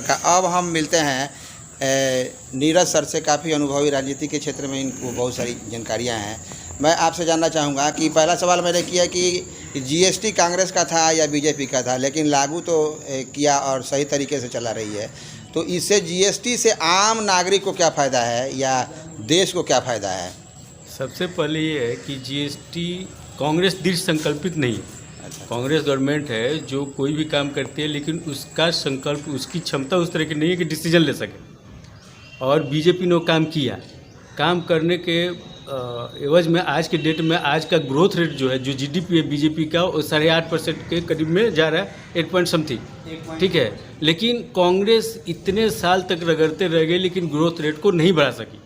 Sir का। अब हम मिलते हैं नीरज सर से। काफ़ी अनुभवी राजनीति के क्षेत्र में इनको बहुत सारी जानकारियां हैं। मैं आपसे जानना चाहूँगा कि पहला सवाल मैंने किया कि जीएसटी कांग्रेस का था या बीजेपी का था, लेकिन लागू तो किया और सही तरीके से चला रही है। तो इससे जीएसटी से आम नागरिक को क्या फ़ायदा है या देश को क्या फ़ायदा है? सबसे पहले ये है कि जीएसटी कांग्रेस दृढ़ संकल्पित नहीं है। कांग्रेस गवर्नमेंट है जो कोई भी काम करती है, लेकिन उसका संकल्प, उसकी क्षमता उस तरह की नहीं है कि डिसीजन ले सके। और बीजेपी ने वो काम किया। काम करने के एवज में आज के डेट में आज का ग्रोथ रेट जो है, जो जीडीपी है बीजेपी का, वो 8.5% के करीब में जा रहा है, 8 पॉइंट समथिंग, ठीक है। लेकिन कांग्रेस इतने साल तक रगड़ते रह गए, लेकिन ग्रोथ रेट को नहीं बढ़ा सकी।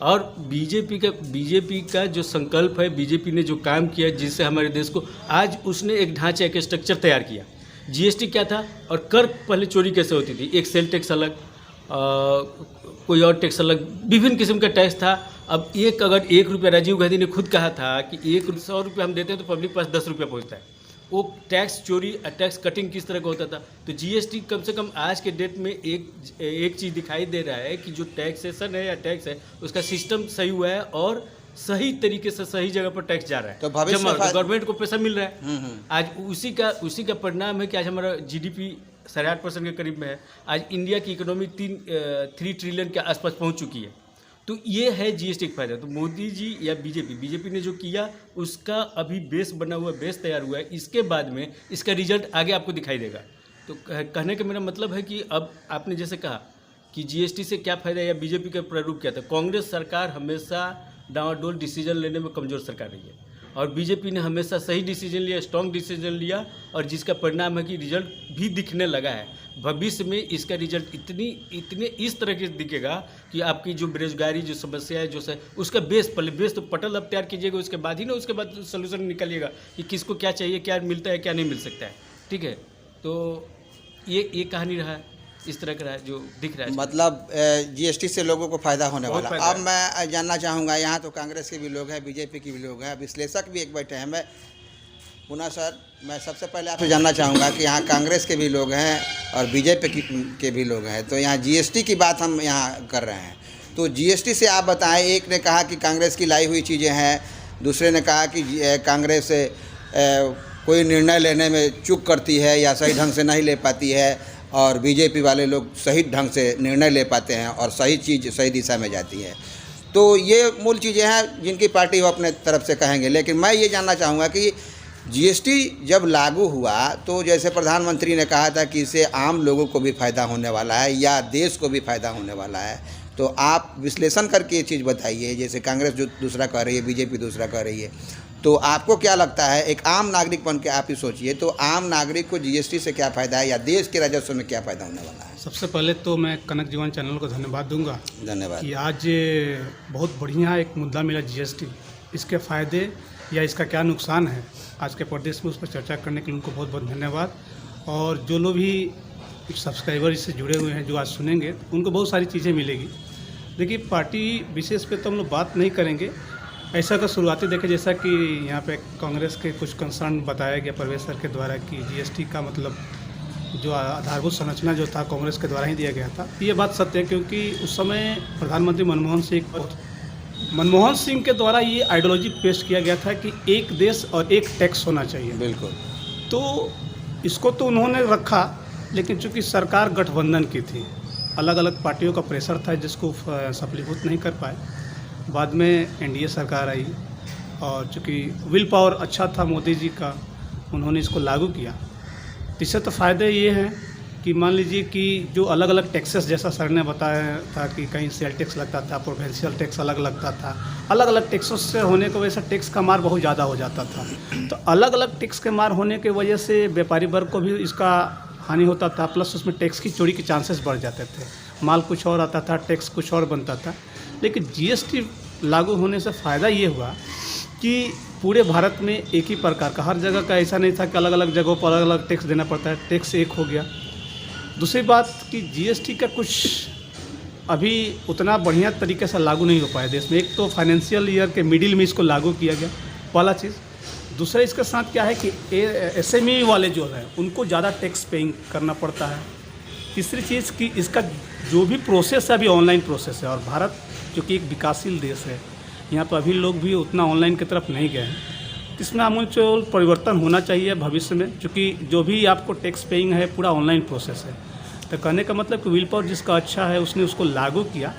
और बीजेपी का जो संकल्प है, बीजेपी ने जो काम किया, जिससे हमारे देश को आज उसने एक ढांचा, एक स्ट्रक्चर तैयार किया। जीएसटी क्या था और कर पहले चोरी कैसे होती थी, एक सेल टैक्स अलग, कोई और टैक्स अलग, विभिन्न किस्म का टैक्स था। अब अगर 1 रुपया, राजीव गांधी ने खुद कहा था कि 100 रुपया हम देते हैं तो पब्लिक पास 10 रुपया पहुँचता है। वो टैक्स चोरी, टैक्स कटिंग किस तरह का होता था। तो जीएसटी कम से कम आज के डेट में एक चीज़ दिखाई दे रहा है कि जो टैक्सेशन है या टैक्स है, उसका सिस्टम सही हुआ है और सही तरीके से सही जगह पर टैक्स जा रहा है। तो भविष्य में गवर्नमेंट को पैसा मिल रहा है। आज उसी का परिणाम है कि आज हमारा जीडीपी 8.5% के करीब में है। आज इंडिया की इकोनॉमी 3 ट्रिलियन के आसपास पहुंच चुकी है। तो ये है जीएसटी का फायदा। तो मोदी जी या बीजेपी ने जो किया, उसका अभी बेस बना हुआ, बेस तैयार हुआ है। इसके बाद में इसका रिजल्ट आगे आपको दिखाई देगा। तो कहने का मेरा मतलब है कि अब आपने जैसे कहा कि जीएसटी से क्या फ़ायदा या बीजेपी का प्रारूप क्या था। कांग्रेस सरकार हमेशा डावाडोल डिसीजन लेने में कमज़ोर सरकार रही है और बीजेपी ने हमेशा सही डिसीजन लिया, स्ट्रॉन्ग डिसीजन लिया, और जिसका परिणाम है कि रिजल्ट भी दिखने लगा है। भविष्य में इसका रिजल्ट इतने इस तरह के दिखेगा कि आपकी जो बेरोजगारी, जो समस्या है, उसका बेस तो पटल अब तैयार कीजिएगा, उसके बाद ही ना उसके बाद सोल्यूशन निकालिएगा कि किसको क्या चाहिए, क्या मिलता है, क्या नहीं मिल सकता है, ठीक है। तो ये कहानी रहा है, इस तरह का रहा है जो दिख रहा है। मतलब जीएसटी से लोगों को फ़ायदा होने वाला। अब मैं जानना चाहूँगा, यहाँ तो कांग्रेस के भी लोग हैं, बीजेपी के भी लोग हैं, विश्लेषक भी एक बैठे हैं। मैं पुनः सर, मैं सबसे पहले आपसे जानना चाहूँगा कि यहाँ कांग्रेस के भी लोग हैं और बीजेपी के भी लोग हैं। तो यहाँ जीएसटी की बात हम यहाँ कर रहे हैं, तो जीएसटी से आप बताएं। एक ने कहा कि कांग्रेस की लाई हुई चीज़ें हैं, दूसरे ने कहा कि कांग्रेस कोई निर्णय लेने में चूक करती है या सही ढंग से नहीं ले पाती है, और बीजेपी वाले लोग सही ढंग से निर्णय ले पाते हैं और सही चीज़ सही दिशा में जाती है। तो ये मूल चीज़ें हैं जिनकी पार्टी वो अपने तरफ से कहेंगे। लेकिन मैं ये जानना चाहूँगा कि जीएसटी जब लागू हुआ तो जैसे प्रधानमंत्री ने कहा था कि इससे आम लोगों को भी फ़ायदा होने वाला है या देश को भी फ़ायदा होने वाला है। तो आप विश्लेषण करके ये चीज़ बताइए। जैसे कांग्रेस जो दूसरा कह रही है, बीजेपी दूसरा कह रही है, तो आपको क्या लगता है? एक आम नागरिक बन के आप ही सोचिए, तो आम नागरिक को जीएसटी से क्या फ़ायदा है या देश के राजस्व में क्या फ़ायदा होने वाला है? सबसे पहले तो मैं कनक जीवन चैनल को धन्यवाद दूंगा। धन्यवाद कि आज बहुत बढ़िया एक मुद्दा मिला जीएसटी। इसके फ़ायदे या इसका क्या नुकसान है आज के प्रदेश में, उस पर चर्चा करने के लिए उनको बहुत बहुत धन्यवाद। और जो लोग भी सब्सक्राइबर इससे जुड़े हुए हैं, जो आज सुनेंगे, उनको बहुत सारी चीज़ें मिलेगी। देखिए, पार्टी विशेष पे तो हम लोग बात नहीं करेंगे। ऐसा तो शुरुआती देखें, जैसा कि यहाँ पे कांग्रेस के कुछ कंसर्न बताया गया प्रवेश सर के द्वारा कि जीएसटी का मतलब जो आधारभूत संरचना जो था कांग्रेस के द्वारा ही दिया गया था। ये बात सत्य है, क्योंकि उस समय प्रधानमंत्री मनमोहन सिंह के द्वारा ये आइडियोलॉजी पेश किया गया था कि एक देश और एक टैक्स होना चाहिए। बिल्कुल। तो इसको तो उन्होंने रखा, लेकिन चूंकि सरकार गठबंधन की थी, अलग अलग पार्टियों का प्रेशर था जिसको सफलीभूत नहीं कर पाए। बाद में एनडीए सरकार आई और चूँकि विल पावर अच्छा था मोदी जी का, उन्होंने इसको लागू किया। इससे तो फ़ायदे ये हैं कि मान लीजिए कि जो अलग अलग टैक्सेस, जैसा सर ने बताया था कि कहीं सेल टैक्स लगता था, प्रोविंशियल टैक्स अलग लगता था, अलग अलग टैक्सों से होने की वजह से टैक्स का मार बहुत ज़्यादा हो जाता था। तो अलग अलग टैक्स के मार होने की वजह से व्यापारी वर्ग को भी इसका हानि होता था, प्लस उसमें टैक्स की चोरी के चांसेस बढ़ जाते थे। माल कुछ और आता था, टैक्स कुछ और बनता था। लेकिन जीएसटी लागू होने से फ़ायदा ये हुआ कि पूरे भारत में एक ही प्रकार का, हर जगह का ऐसा नहीं था कि अलग अलग जगहों पर अलग अलग टैक्स देना पड़ता है, टैक्स एक हो गया। दूसरी बात कि जीएसटी का कुछ अभी उतना बढ़िया तरीके से लागू नहीं हो पाया देश में। एक तो फाइनेंशियल ईयर के मिडिल में इसको लागू किया गया, पहला चीज़। दूसरा इसके साथ क्या है कि एसएमई वाले जो हैं उनको ज़्यादा टैक्स पेइंग करना पड़ता है, तीसरी चीज़ कि इसका जो भी प्रोसेस है अभी ऑनलाइन प्रोसेस है, और भारत जो कि एक विकासशील देश है, यहाँ पर अभी लोग भी उतना ऑनलाइन की तरफ नहीं गए हैं। इसमें आमूल परिवर्तन होना चाहिए भविष्य में, क्योंकि जो भी आपको टैक्स पेइंग है पूरा ऑनलाइन प्रोसेस है। तो कहने का मतलब कि विल पावर जिसका अच्छा है उसने उसको लागू किया।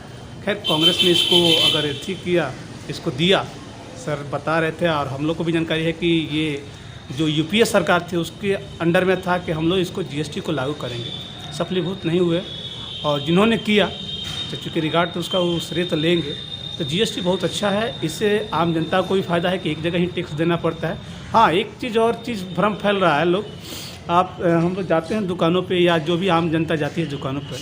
खैर कांग्रेस ने इसको अगर एथी किया, इसको दिया, सर बता रहे थे और हम लोग को भी जानकारी है कि ये जो यूपीए सरकार थी उसके अंडर में था कि हम लोग इसको जीएसटी को लागू करेंगे, सफलीभूत नहीं हुए। और जिन्होंने किया तो चूँकि रिगार्ड तो उसका वो श्रेय तो लेंगे। तो जीएसटी बहुत अच्छा है, इससे आम जनता को भी फ़ायदा है कि एक जगह ही टैक्स देना पड़ता है। हाँ, एक चीज़ और चीज़ भ्रम फैल रहा है लोग, हम लोग जाते हैं दुकानों पे या जो भी आम जनता जाती है दुकानों पे,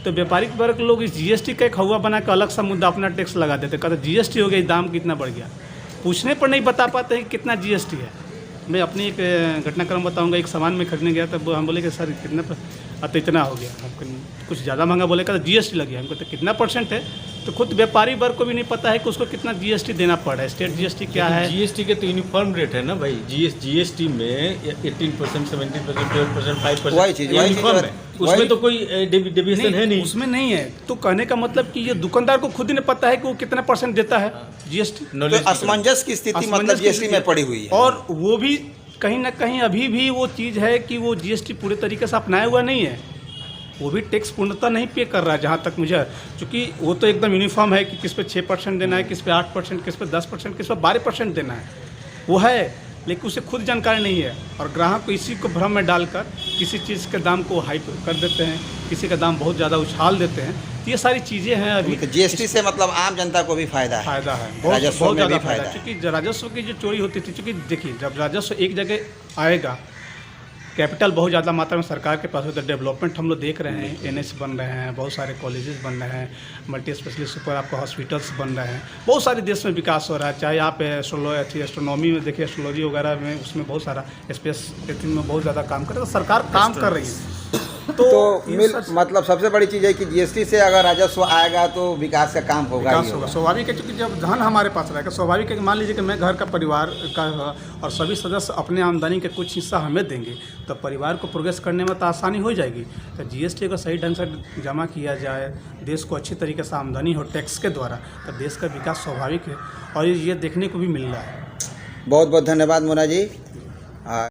तो व्यापारिक वर्ग लोग इस जीएसटी का एक हवा बना कर अलग सा मुद्दा अपना टैक्स लगा देते, कहते जीएसटी हो गया, दाम कितना बढ़ गया। पूछने पर नहीं बता पाते कि कितना जीएसटी है। मैं अपनी एक घटनाक्रम बताऊंगा। एक सामान में खरीदने गया तब हम बोले कि सर कितना तो इतना हो गया, हमको कुछ ज़्यादा महंगा बोले कहते जीएसटी लग गया। हमको तो कितना परसेंट है, तो खुद व्यापारी वर्ग को भी नहीं पता है कि उसको कितना जीएसटी देना पड़ रहा है। स्टेट जीएसटी क्या है, जीएसटी के तो यूनिफॉर्म रेट है ना भाई। जीएसटी में 18%, 17%, 12%, 5% यूनिफॉर्म है, उसमें तो कोई डेविएशन है नहीं, उसमें नहीं है। तो कहने का मतलब कि ये दुकानदार को खुद ही नहीं पता है कि वो कितना परसेंट देता है जीएसटी। तो असमंजस की स्थिति मतलब जीएसटी में पड़ी हुई है। और वो भी कहीं ना कहीं अभी भी वो चीज़ है कि वो जीएसटी पूरे तरीके से अपनाया हुआ नहीं है, वो भी टैक्स पूर्णतः नहीं पे कर रहा है जहाँ तक मुझे, क्योंकि वो तो एकदम यूनिफॉर्म है कि किस पे 6% देना है, किस पे 8%, किस पे 10%, किस पे 12% देना है, वो है, लेकिन उसे खुद जानकारी नहीं है। और ग्राहक को इसी को भ्रम में डालकर किसी चीज़ के दाम को हाइप कर देते हैं, किसी का दाम बहुत ज़्यादा उछाल देते हैं। तो ये सारी चीज़ें हैं अभी। जीएसटी से मतलब आम जनता को भी फायदा है, बहुत ज़्यादा फायदा है, क्योंकि राजस्व की जो चोरी होती थी, क्योंकि देखिए जब राजस्व एक जगह आएगा, कैपिटल बहुत ज़्यादा मात्रा में सरकार के पास होता है, डेवलपमेंट हम लोग देख रहे हैं, एनएच बन रहे हैं, बहुत सारे कॉलेजेस बन रहे हैं, मल्टी स्पेशलिस्ट सुपर आपको हॉस्पिटल्स बन रहे हैं, बहुत सारे देश में विकास हो रहा है। चाहे आप एस्ट्रोनॉमी में देखिए, एस्ट्रोलॉजी वगैरह में, उसमें बहुत सारा स्पेस में बहुत ज़्यादा काम कर रहा है, तो सरकार काम कर रही है। तो मतलब सबसे बड़ी चीज़ है कि जीएसटी से अगर राजस्व आएगा तो विकास का काम होगा ही होगा। स्वाभाविक है, क्योंकि जब धन हमारे पास रहेगा, स्वाभाविक है कि मान लीजिए कि मैं घर का परिवार का और सभी सदस्य अपने आमदनी के कुछ हिस्सा हमें देंगे, तो परिवार को प्रोग्रेस करने में तो आसानी हो जाएगी। तो जीएसटी को सही ढंग से जमा किया जाए, देश को अच्छी तरीके से आमदनी हो टैक्स के द्वारा, तो देश का विकास स्वाभाविक है, और ये देखने को भी मिल रहा है। बहुत बहुत धन्यवाद मोना जी।